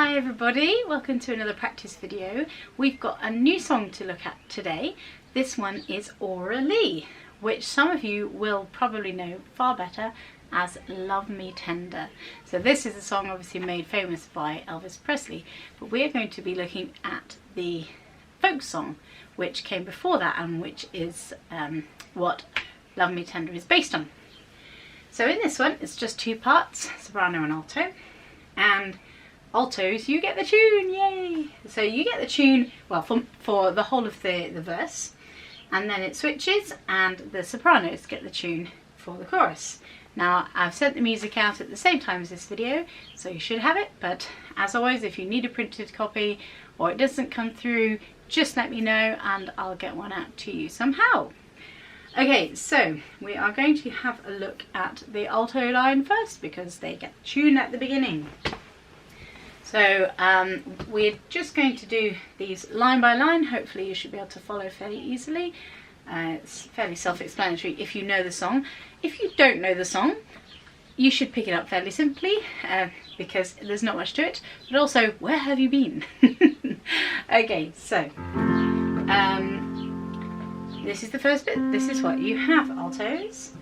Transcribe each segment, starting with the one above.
Hi everybody, welcome to another practice video. We've got a new song to look at today. This one is Orally, which some of you will probably know far better as Love Me Tender. So this is a song obviously made famous by Elvis Presley, but we're going to be looking at the folk song which came before that and which is what Love Me Tender is based on. So in this one it's just two parts, soprano and alto, and altos, you get the tune, yay! So you get the tune, well, for the whole of the verse, and then it switches and the sopranos get the tune for the chorus. Now, I've sent the music out at the same time as this video, so you should have it, but as always, if you need a printed copy or it doesn't come through, just let me know and I'll get one out to you somehow. Okay, so we are going to have a look at the alto line first because they get the tune at the beginning. So we're just going to do these line by line. Hopefully you should be able to follow fairly easily. It's fairly self-explanatory if you know the song. If you don't know the song, you should pick it up fairly simply because there's not much to it. But also, where have you been? Okay, so this is the first bit. This is what you have, altos.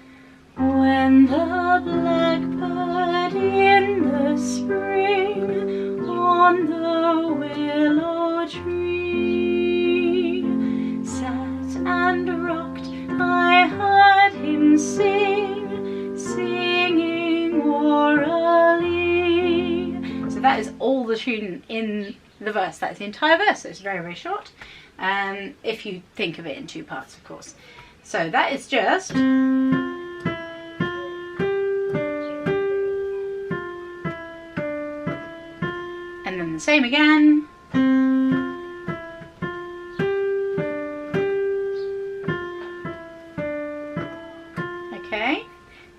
When the blackbird in the spring on the willow tree sat and rocked, I heard him sing, singing orally. So that is all the tune in the verse. That's the entire verse, so it's very, very short. If you think of it in two parts, of course. So that is just... and then the same again. Okay,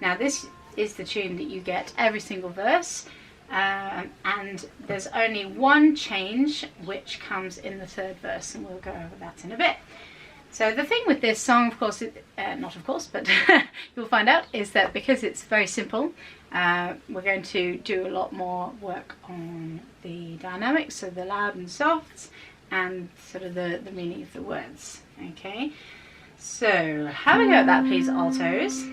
now this is the tune that you get every single verse, and there's only one change which comes in the third verse, and we'll go over that in a bit. So the thing with this song, of course, not of course, but you'll find out, is that because it's very simple, we're going to do a lot more work on the dynamics, so the loud and softs, and sort of the meaning of the words. Okay, so have a go at that, please, altos.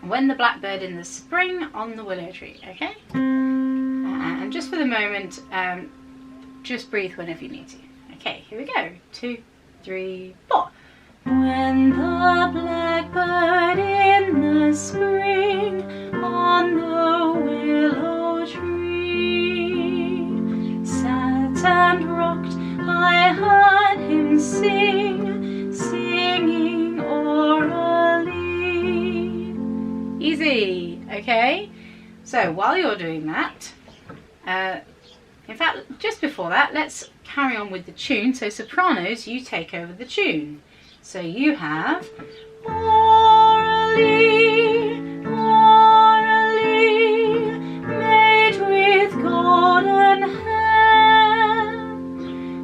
When the blackbird in the spring on the willow tree. Okay, and just for the moment, just breathe whenever you need to. Okay, here we go. 2, 3, 4. When the blackbird in the spring on the willow tree sat and rocked, I heard him sing, singing orally. Easy, okay? So while you're doing that, in fact, just before that, let's carry on with the tune. So sopranos, you take over the tune. So you have orally, orally, made with golden hair.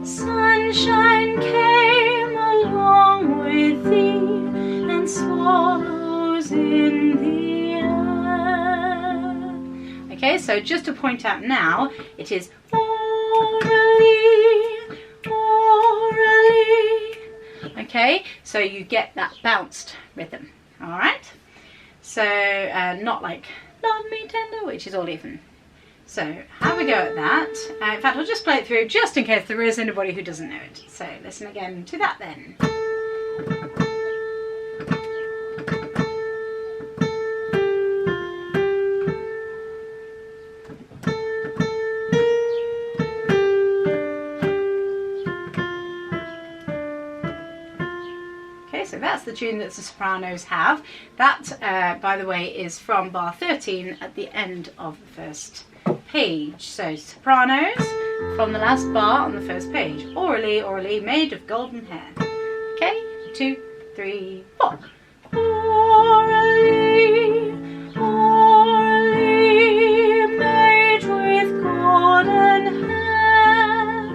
Sunshine came along with thee, and swallows in the air. Okay, so just to point out now, it is orally, orally. Okay, so you get that bounced rhythm, all right? So not like Love Me Tender, which is all even. So have a go at that. In fact, I'll just play it through just in case there is anybody who doesn't know it. So listen again to that then. So that's the tune that the sopranos have. That, by the way, is from bar 13 at the end of the first page. So sopranos from the last bar on the first page. Orally, orally, made of golden hair. Okay, 2, 3, 4. Orally, orally, made with golden hair.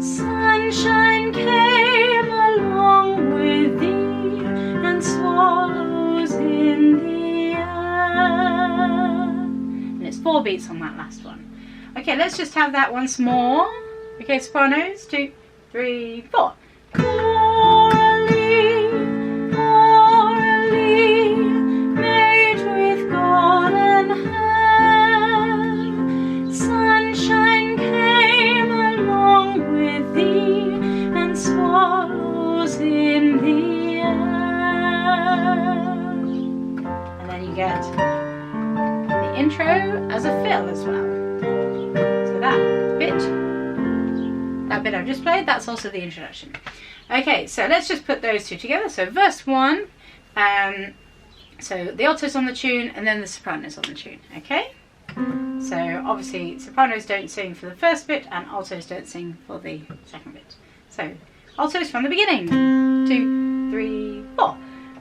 Sunshine came along with thee, and swallows in the air. And it's 4 beats on that last one. Okay, let's just have that once more. Okay, sopranos, 2, 3, 4. Coralie, Coralie, maid with golden hair, sunshine came along with thee, and swallows in the air. And then you get the intro as a fill as well. So that bit I've just played, that's also the introduction. Okay, so let's just put those two together. So verse 1, so the alto's on the tune and then the soprano's on the tune, okay? So obviously sopranos don't sing for the first bit and altos don't sing for the second bit. So altos from the beginning, 2, 3, 4.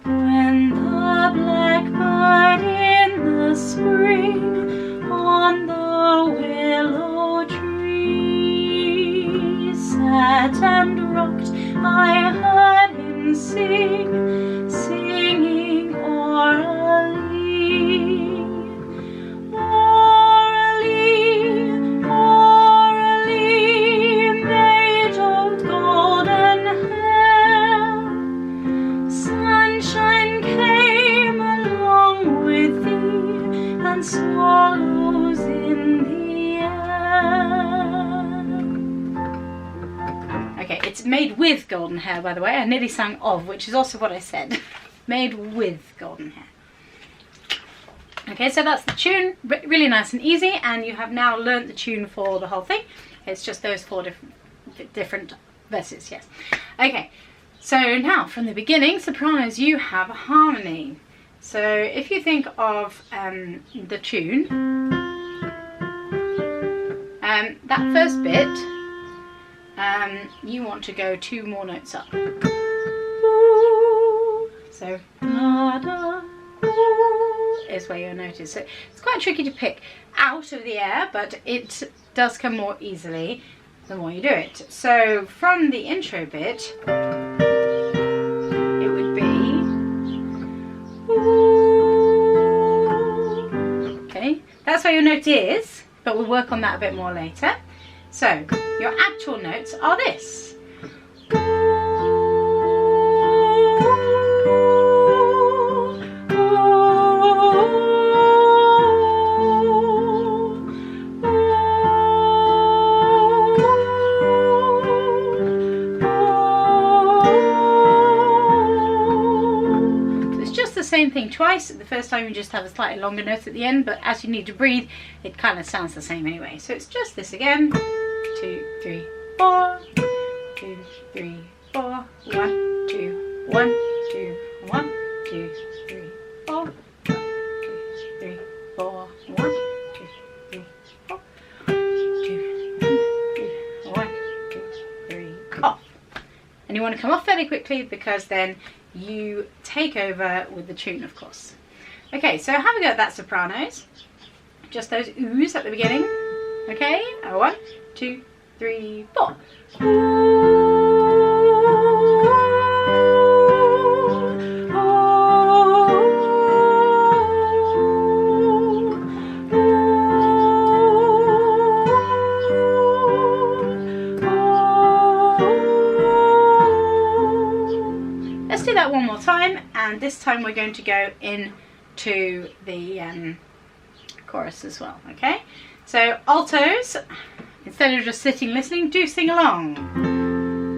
When the blackbird in the spring on the willow tree sat and rocked, I heard him sing, singing Oralie. Oralie, Oralie, maid of golden hair, sunshine came along with thee, and swallows in the air. Okay, it's made with golden hair, by the way. I nearly sang of, which is also what I said. Made with golden hair. Okay, so that's the tune. Really nice and easy, and you have now learnt the tune for the whole thing. It's just those 4 different verses, yes. Okay, so now from the beginning, sopranos, you have a harmony. So if you think of the tune, that first bit, you want to go 2 more notes up. So la, da, is where your note is. So it's quite tricky to pick out of the air, but it does come more easily the more you do it. So from the intro bit, it would be okay, that's where your note is, but we'll work on that a bit more later. So your actual notes are this. Same thing twice. The first time you just have a slightly longer note at the end, but as you need to breathe, it kind of sounds the same anyway. So it's just this again. 2, 3, 4. 2, 3, 4. 1, 2, 1, 2, 1, 2, 3, 4. 1, 2, 3, 4. 1, 2, 3, 4. 2, 1, 2, 3, off. And you want to come off fairly quickly because then you take over with the tune, of course. Okay, so have a go at that sopranos. Just those oohs at the beginning. Okay, 1, 2, 3, 4. That one more time, and this time we're going to go into the chorus as well. Okay, so altos, instead of just sitting listening, do sing along.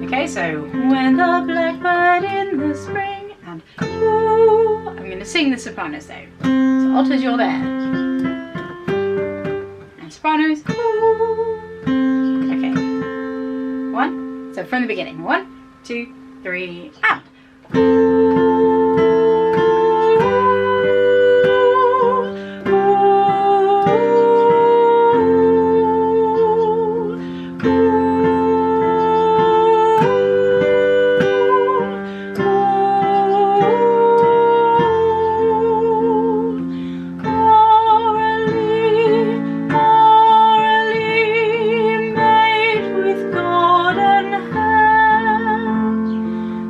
Okay, so when the blackbird in the spring, and ooh, I'm going to sing the sopranos though. So altos, you're there, and sopranos, ooh. Okay, 1. So from the beginning, 1, 2, 3, and.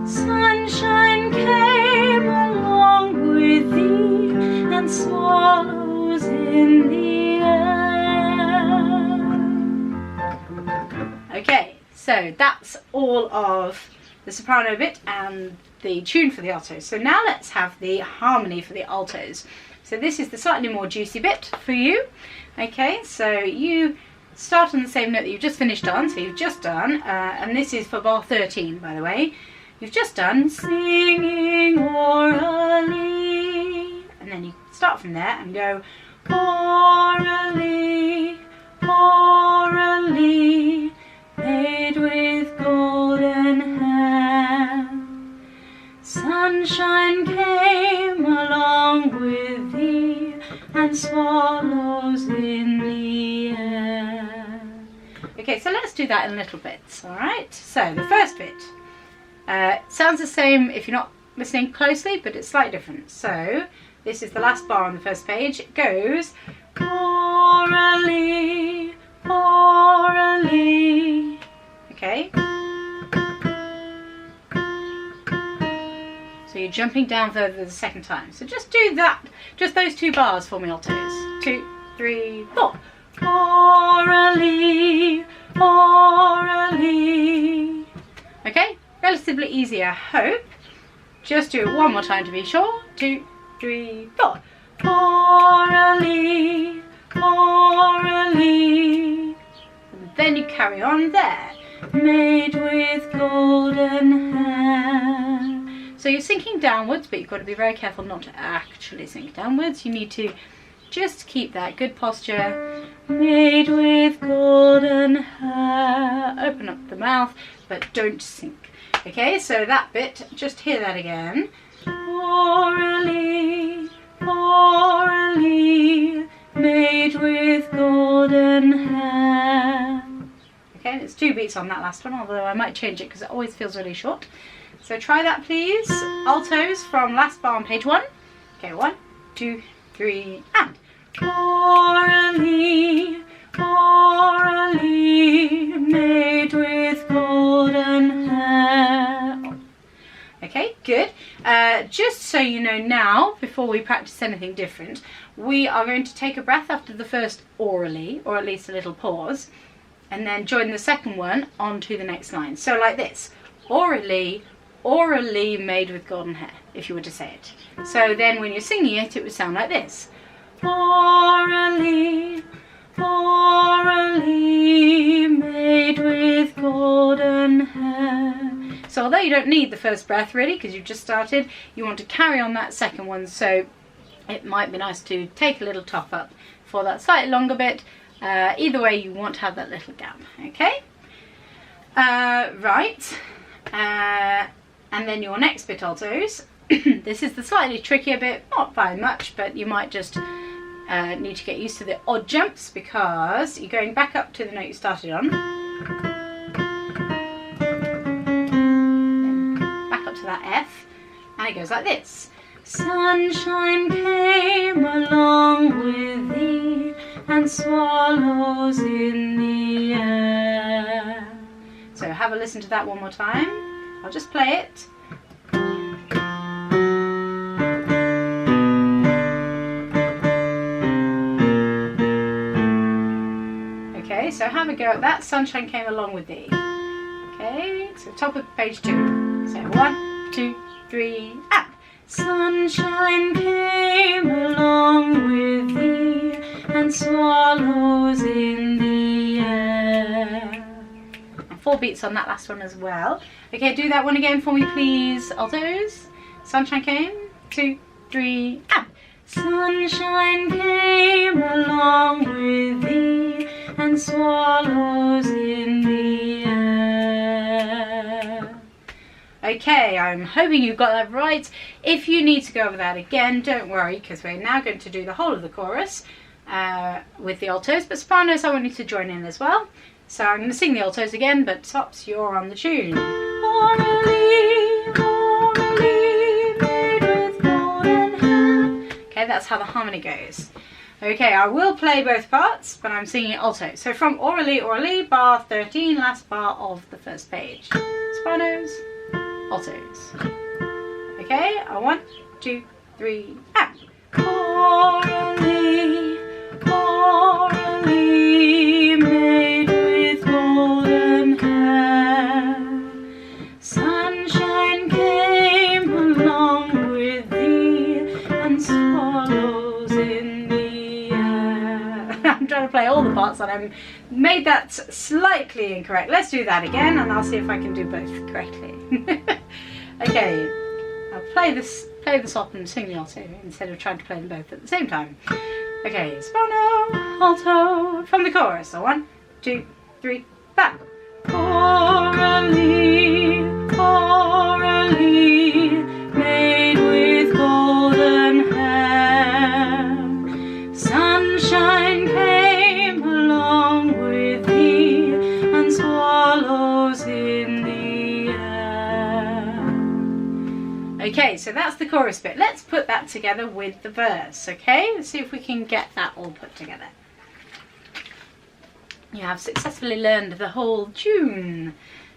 Sunshine So that's all of the soprano bit and the tune for the altos. So now let's have the harmony for the altos. So this is the slightly more juicy bit for you. Okay, so you start on the same note that you've just finished on. So you've just done, and this is for bar 13, by the way. You've just done singing orally, and then you start from there and go orally, orally, made with golden hair. Sunshine came along with thee, and swallows in the air. Okay, so let's do that in little bits, alright? So the first bit sounds the same if you're not listening closely, but it's slightly different. So this is the last bar on the first page. It goes orally, orally. Okay? So you're jumping down further the second time. So just do that, just those 2 bars for me, altos. 2, 3, 4. Orally, orally. Okay? Relatively easy, I hope. Just do it one more time to be sure. 2, 3, 4. Orally, orally. And then you carry on there. Made with golden hair. So you're sinking downwards, but you've got to be very careful not to actually sink downwards. You need to just keep that good posture. Made with golden hair. Open up the mouth, but don't sink. Okay, so that bit, just hear that again. Orally, orally, made with golden hair. Okay, there's 2 beats on that last one, although I might change it because it always feels really short. So try that, please. Altos from last bar on page 1. Okay, 1, 2, 3, and. Orally, orally, made with golden hair. Okay, good. Just so you know now, before we practice anything different, we are going to take a breath after the first orally, or at least a little pause, and then join the second one onto the next line. So like this, orally, orally made with golden hair, if you were to say it. So then when you're singing it, it would sound like this. Orally, orally, made with golden hair. So although you don't need the first breath really, because you've just started, you want to carry on that second one, so it might be nice to take a little top up for that slightly longer bit. Either way, you want to have that little gap, okay? Right, and then your next bit, altos. This is the slightly trickier bit, not by much, but you might just need to get used to the odd jumps because you're going back up to the note you started on. Then back up to that F, and it goes like this. Sunshine came along with thee, and swallows in the air. So have a listen to that one more time. I'll just play it. Okay, so have a go at that. Sunshine came along with thee. Okay, so top of page 2. So 1, 2, 3, and. Sunshine came along with thee, and swallows in the air. And 4 beats on that last one as well. Okay, do that one again for me, please, altos. Sunshine came, 2, 3, and. Sunshine came along with thee, and swallows in the air. Okay, I'm hoping you got that right. If you need to go over that again, don't worry, because we're now going to do the whole of the chorus with the altos, but sopranos I want you to join in as well. So I'm going to sing the altos again, but tops, you're on the tune. Orally, orally, made with golden hair. Okay, that's how the harmony goes. Okay, I will play both parts, but I'm singing alto. So from orally, orally, bar 13, last bar of the first page. Sopranos, altos. Okay, 1, 2, 3, and. Orally, orally, made with golden hair. the parts that I made that slightly incorrect. Let's do that again, and I'll see if I can do both correctly. Okay, I'll play this off and sing the alto instead of trying to play them both at the same time. Okay, soprano, alto, from the chorus. So 1, 2, 3, back. Coralie, Coralie, made with golden hair, sunshine came along with thee, and swallows in the air. Okay, so that's the chorus bit. Let's put that together with the verse, okay? Let's see if we can get that all put together. You have successfully learned the whole tune.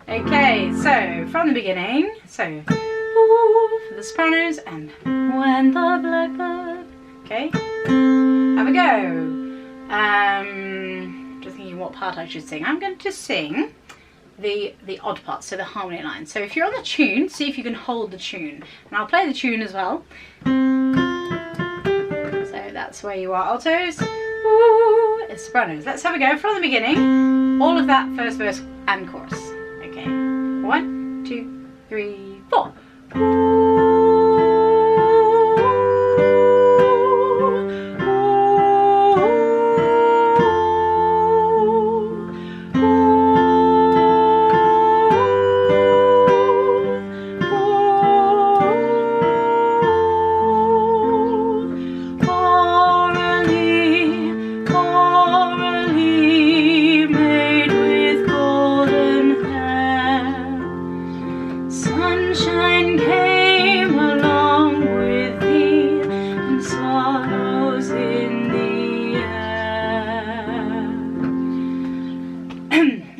Okay, so from the beginning, so ooh, for the sopranos, and when the blackbird. Okay, have a go. Just thinking what part I should sing. I'm going to sing the odd part, so the harmony line. So if you're on the tune, see if you can hold the tune, and I'll play the tune as well. So that's where you are, altos. Ooh, it's sopranos. Let's have a go from the beginning. All of that first verse and chorus. Okay, 1, 2, 3, 4.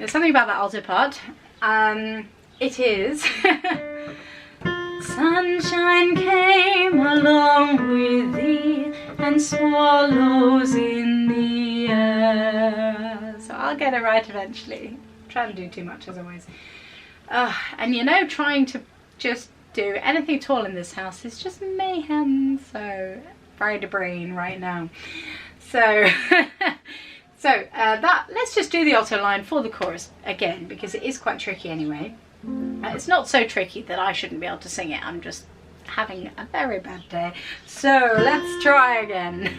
Something about that alto part. It is sunshine came along with thee, and swallows in the air. So I'll get it right eventually. I'm trying to do too much as always. And you know, trying to just do anything at all in this house is just mayhem. So fried a brain right now. So let's just do the alto line for the chorus again, because it is quite tricky anyway. It's not so tricky that I shouldn't be able to sing it. I'm just having a very bad day. So let's try again.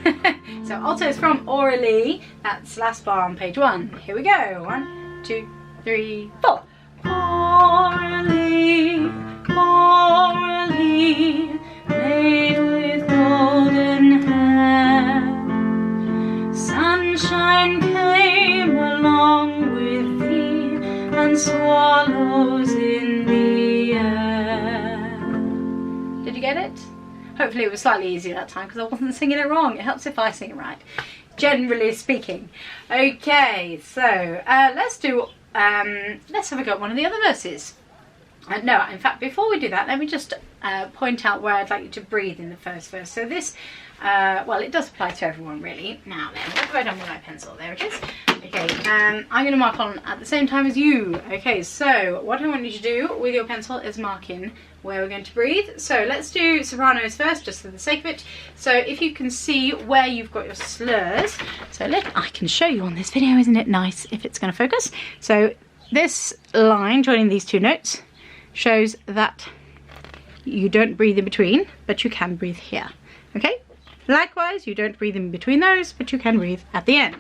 So altos from Aurelie. That's last bar on page 1. Here we go. 1, 2, 3, 4. Aurelie, Aurelie, made with golden hair, sunshine came along with thee, and swallows in the air. Did you get it? Hopefully it was slightly easier that time, because I wasn't singing it wrong. It helps if I sing it right, generally speaking. Okay, so let's have a go at one of the other verses. No, in fact, before we do that, let me just point out where I'd like you to breathe in the first verse. So this, well, it does apply to everyone really. Now then, what have I done with my pencil? There it is. Okay, I'm going to mark on at the same time as you. Okay, so what I want you to do with your pencil is mark in where we're going to breathe. So let's do sopranos first, just for the sake of it. So if you can see where you've got your slurs. So I can show you on this video, isn't it nice if it's going to focus? So this line joining these two notes shows that you don't breathe in between, but you can breathe here. Okay, likewise, you don't breathe in between those, but you can breathe at the end.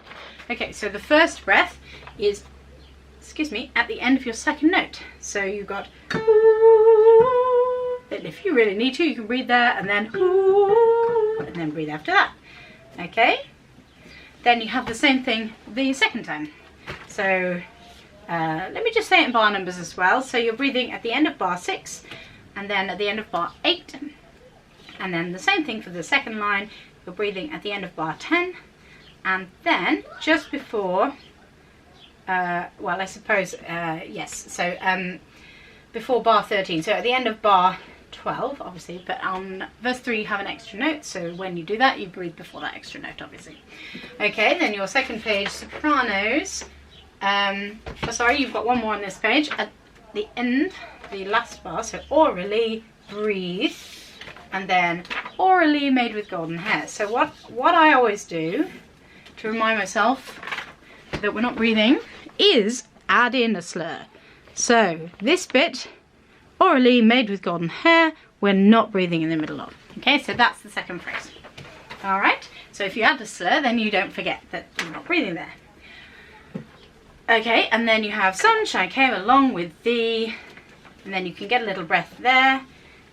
Okay, so the first breath is, excuse me, at the end of your second note. So you've got ooh, and if you really need to, you can breathe there, and then ooh, and then breathe after that. Okay, then you have the same thing the second time. So let me just say it in bar numbers as well. So you're breathing at the end of bar 6, and then at the end of bar 8, and then the same thing for the second line. You're breathing at the end of bar 10, and then just before, well, I suppose, yes, so before bar 13, so at the end of bar 12, obviously, but on verse 3 you have an extra note, so when you do that, you breathe before that extra note, obviously. Okay, then your second page, sopranos. Sorry, you've got one more on this page. At the end, the last bar, so Aurelie, breathe, and then Aurelie, made with golden hair. So what I always do to remind myself that we're not breathing is add in a slur. So this bit, orally made with golden hair, we're not breathing in the middle of. Okay, so that's the second phrase. All right, so if you add a slur, then you don't forget that you're not breathing there. Okay, and then you have sunshine came along with thee, and then you can get a little breath there,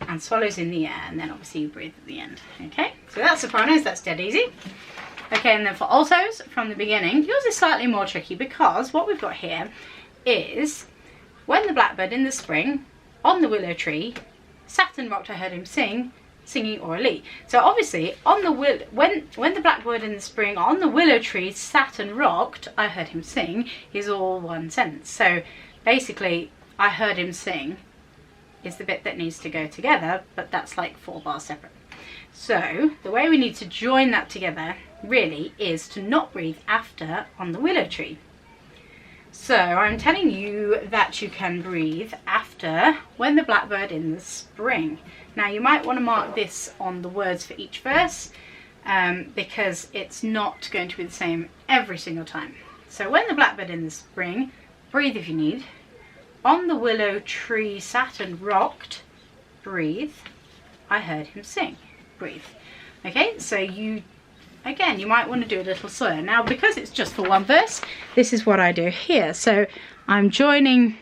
and swallows in the air, and then obviously you breathe at the end. Okay, so that's sopranos, that's dead easy. Okay, and then for altos, from the beginning, yours is slightly more tricky because what we've got here is, when the blackbird in the spring, on the willow tree, sat and rocked, I heard him sing, singing orally. So obviously, on the when the blackbird in the spring on the willow tree sat and rocked, I heard him sing, is all one sentence. So basically, I heard him sing is the bit that needs to go together, but that's like 4 bars separate. So the way we need to join that together really is to not breathe after on the willow tree. So I'm telling you that you can breathe after when the blackbird in the spring. Now you might want to mark this on the words for each verse because it's not going to be the same every single time. So when the blackbird in the spring, breathe if you need. On the willow tree sat and rocked, breathe. I heard him sing, breathe. Okay, so you might want to do a little slur. Now, because it's just for one verse, this is what I do here. So I'm joining,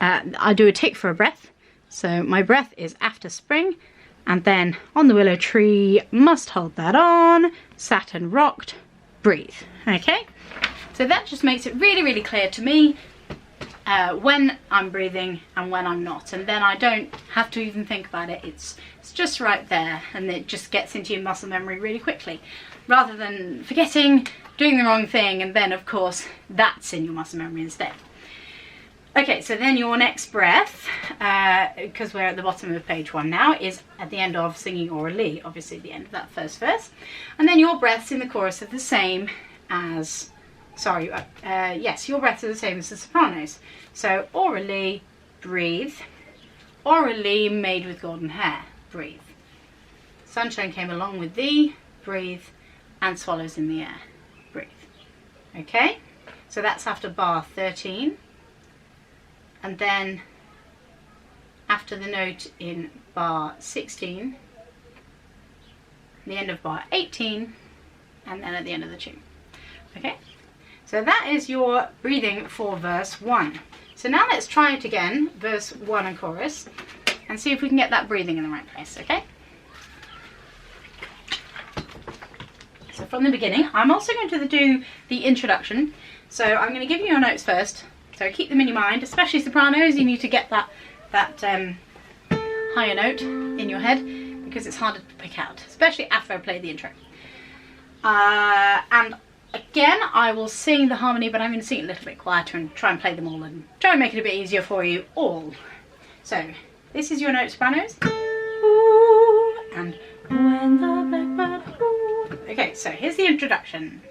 I do a tick for a breath. So my breath is after spring, and then on the willow tree, must hold that on, sat and rocked, breathe. Okay, so that just makes it really, really clear to me when I'm breathing and when I'm not, and then I don't have to even think about it. It's just right there, and it just gets into your muscle memory really quickly, rather than forgetting, doing the wrong thing, and then of course that's in your muscle memory instead. Okay, so then your next breath, because we're at the bottom of page 1 now, is at the end of singing orally, obviously the end of that first verse, and then your breaths in the chorus are the same as, yes, your breaths are the same as the sopranos. So orally, breathe. Orally made with golden hair, breathe. Sunshine came along with thee, breathe. And swallows in the air, breathe. Okay, so that's after bar 13. And then after the note in bar 16, the end of bar 18, and then at the end of the tune. Okay, so that is your breathing for verse 1. So now let's try it again, verse 1 and chorus, and see if we can get that breathing in the right place, okay? So from the beginning, I'm also going to do the introduction. So I'm going to give you your notes first. So keep them in your mind, especially sopranos. You need to get that higher note in your head because it's harder to pick out, especially after I play the intro. And again, I will sing the harmony, but I'm going to sing it a little bit quieter and try and play them all and try and make it a bit easier for you all. So this is your note, sopranos. Ooh, and when the blackbird. Ooh. Okay, so here's the introduction.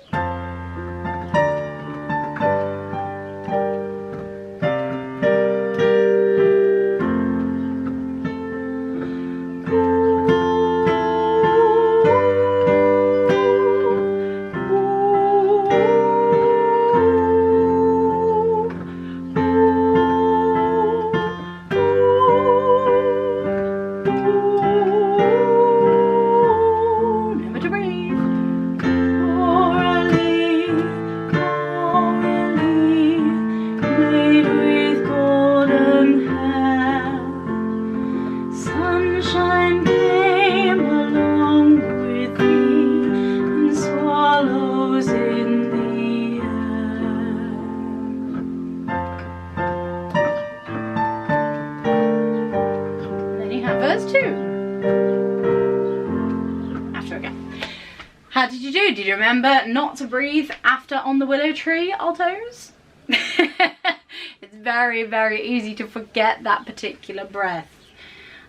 How did you do? Did you remember not to breathe after on the willow tree, altos? It's very, very easy to forget that particular breath.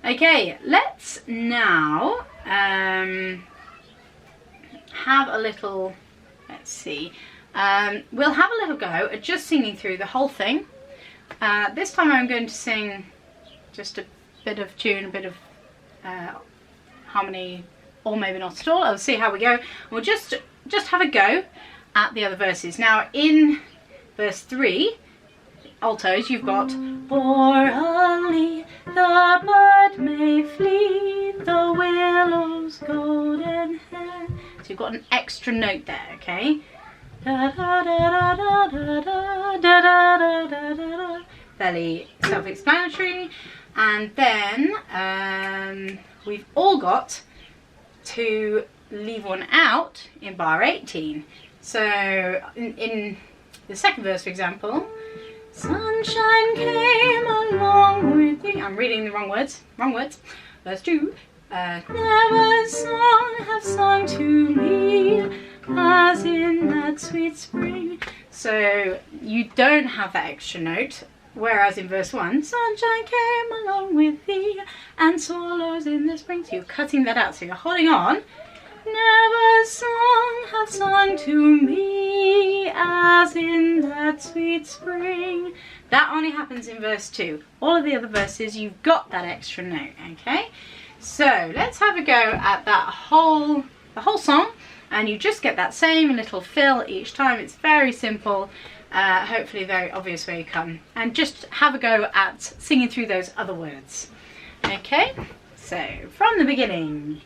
Okay, let's now have a little, let's see, we'll have a little go at just singing through the whole thing. This time I'm going to sing just a bit of tune, a bit of harmony, or maybe not at all. I'll see how we go. We'll just have a go, at the other verses. Now in verse 3, altos, you've got orally the bud may flee, the willow's golden hair. So you've got an extra note there, okay? Da, da, da, da, da, da, da, da, da, da. Fairly self-explanatory. And then we've all got to leave one out in bar 18. So in the second verse, for example, sunshine came along with thee. I'm reading the wrong words. Verse 2. Never song have sung to me as in that sweet spring. So you don't have that extra note. Whereas in verse 1, sunshine came along with thee and swallows in the spring. So you're cutting that out. So you're holding on. Never song have sung to me as in that sweet spring. That only happens in verse 2. All of the other verses, you've got that extra note, okay? So let's have a go at the whole song, and you just get that same little fill each time. It's very simple, hopefully very obvious where you come. And just have a go at singing through those other words. Okay, so from the beginning.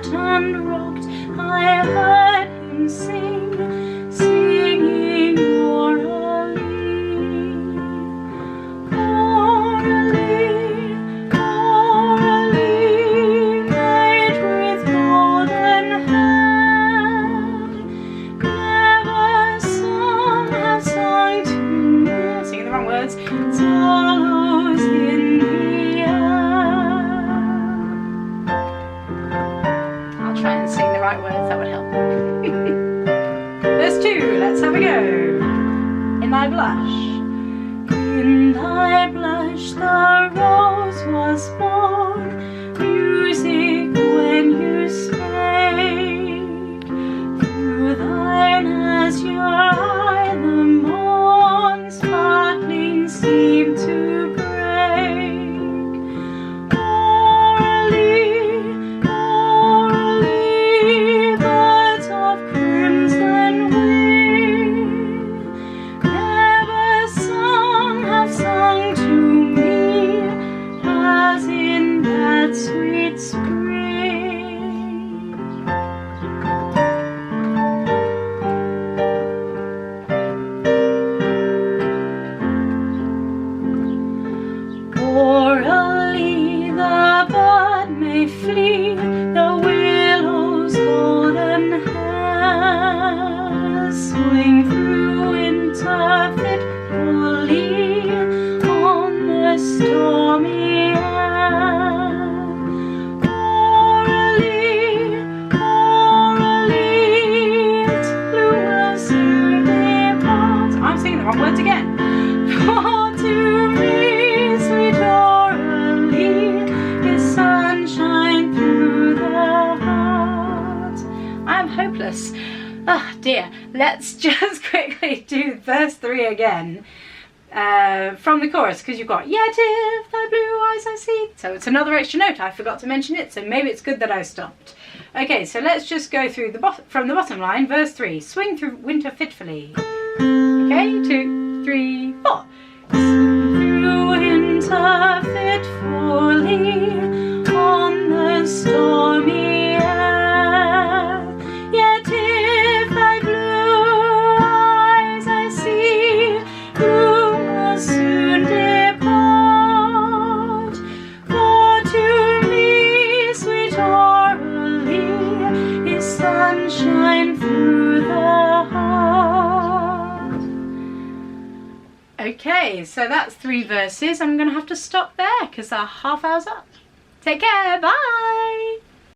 And rocked, I heard him sing, singing orally, orally, orally, made with golden hair. Never song have sung to me. Singing the wrong words. Swallows in the air. Try and sing the right words, that would help. Verse 2, let's have a go. In thy blush. In thy blush the rose was born, music when you spake. Through thine azure eye the morn sparkling seemed to break. Sweet spring. Orally the bud may flee, the willow's golden hair swing through winter fitfully on the stormy air. Wrong words again. For to me, sweet orally, is sunshine through the heart. I'm hopeless. Oh dear. Let's just quickly do verse 3 again. From the chorus, because you've got, yet if thy blue eyes I see. So it's another extra note. I forgot to mention it, so maybe it's good that I stopped. Okay, so let's just go through from the bottom line. Verse 3, swing through winter fitfully. Okay, 2, 3, 4. Through winter fitfully on the stormy air. Yet if thy blue eyes I see, gloom will soon depart. For to me, sweet orally, is sunshine through the heart. Okay, so that's 3 verses. I'm going to have to stop there because our half hour's up. Take care, bye!